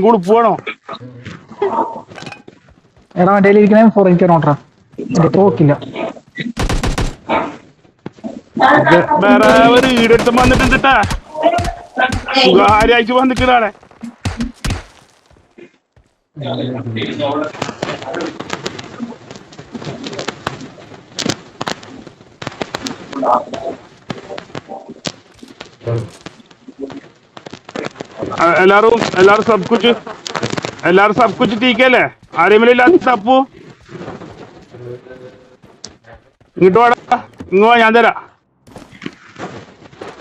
കൂടെ പോണോ? എടാ വണ്ടിയിൽ ഇരിക്കണേ എനിക്ക് നോട്ടാ തോക്കില്ല. വേറെ ഒരു ഈടെടുത്ത് വന്നിട്ടുണ്ടാ സുഖാര്യായിട്ട് വന്നിട്ടാണ്. എല്ലാരും സബ് കുച്ച് ടീക്കല്ലേ? ആരെങ്കിലും തപ്പു ഇങ്ങോട്ട് വാടാ, ഇങ്ങ് വാ, ഞാൻ തരാം.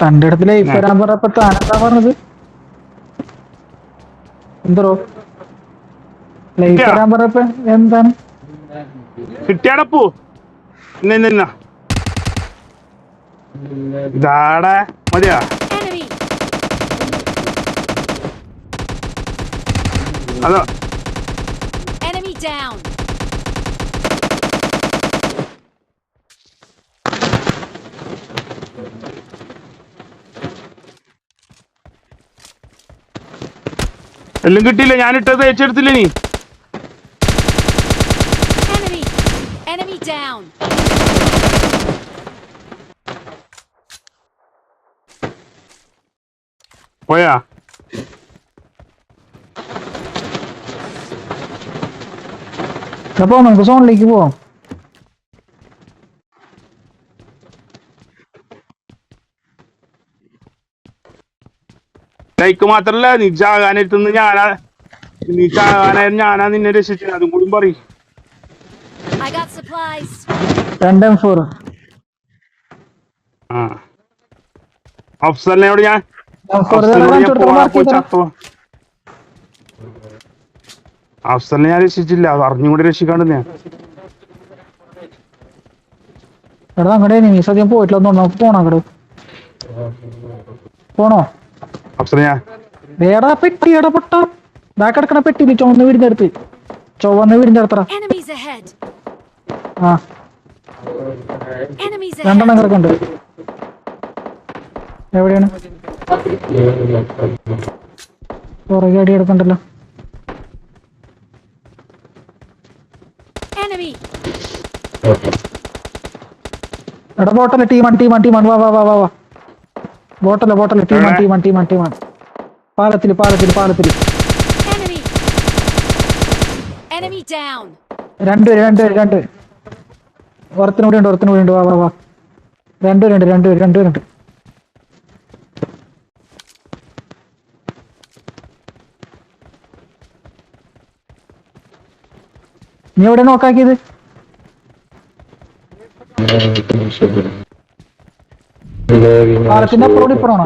തന്റെ അടുത്ത് ലൈഫ് വരാൻ പറഞ്ഞപ്പോ താനെന്താ പറഞ്ഞത്? എന്തോ ലൈഫ് വരാൻ പറഞ്ഞപ്പോ എന്താണ് കിട്ടിയാടപ്പൂ? ഇന്ന ഇതാടെ മതിയാ. അതോ എല്ലാം കിട്ടിയില്ല, ഞാനിട്ടത് തേച്ചെടുത്തില്ല നീ. പോയാ അപ്പൊ നമുക്ക് സോണിലേക്ക് പോവാം. ലൈക്ക് മാത്രല്ല, നീ ചാകാനെടുത്തുനിന്ന് ഞാനാ നിന്നെ രക്ഷിച്ചത്, അതും കൂടി പറയും. 2M4 ആ അഫ്സലിനോട് ഞാൻ പോയി ചത്തോ. അഫ്സലിനെ ഞാൻ രക്ഷിച്ചില്ല, അത് അറിഞ്ഞുകൂടി രക്ഷിക്കാണ്ട് ഞാൻ. എടാ അങ്ങടെ നീ സദ്യം പോയിട്ടില്ല, നമുക്ക് പോണോ? അങ്ങട് പോണോ? അഫ്സൽ ഞാൻ വേടാ പെട്ടി എടാ പൊട്ട ബാക്ക് എടുക്കണ പെട്ടി ചുവന്ന വീടിന്റെ അടുത്ത്, ചുവന്ന വീടിന്റെ അടുത്ത. ആ രണ്ടെണ്ണം കിടക്കണ്ട്. എവിടെയാണ്? പുറകെ അടി കിടക്കണ്ടല്ലോ. എടാ ബോട്ടല്ലേ, ടീമാണ് വാ വാ വാ വാ വാ. ബോട്ടല്ലേ ടീമാണ്. പാലത്തില് രണ്ട് ഒരുത്തിനൂടി ഉണ്ട്. വാ വാ വാ. രണ്ടുപേരുണ്ട്. നീ എവിടെ നോക്കാക്കിയത്? പാലത്തിന്റെ അപ്പുറം ഇപ്പുറമാണോ?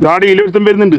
ഗാഡിയിലൊരുത്തം വരുന്നുണ്ട്.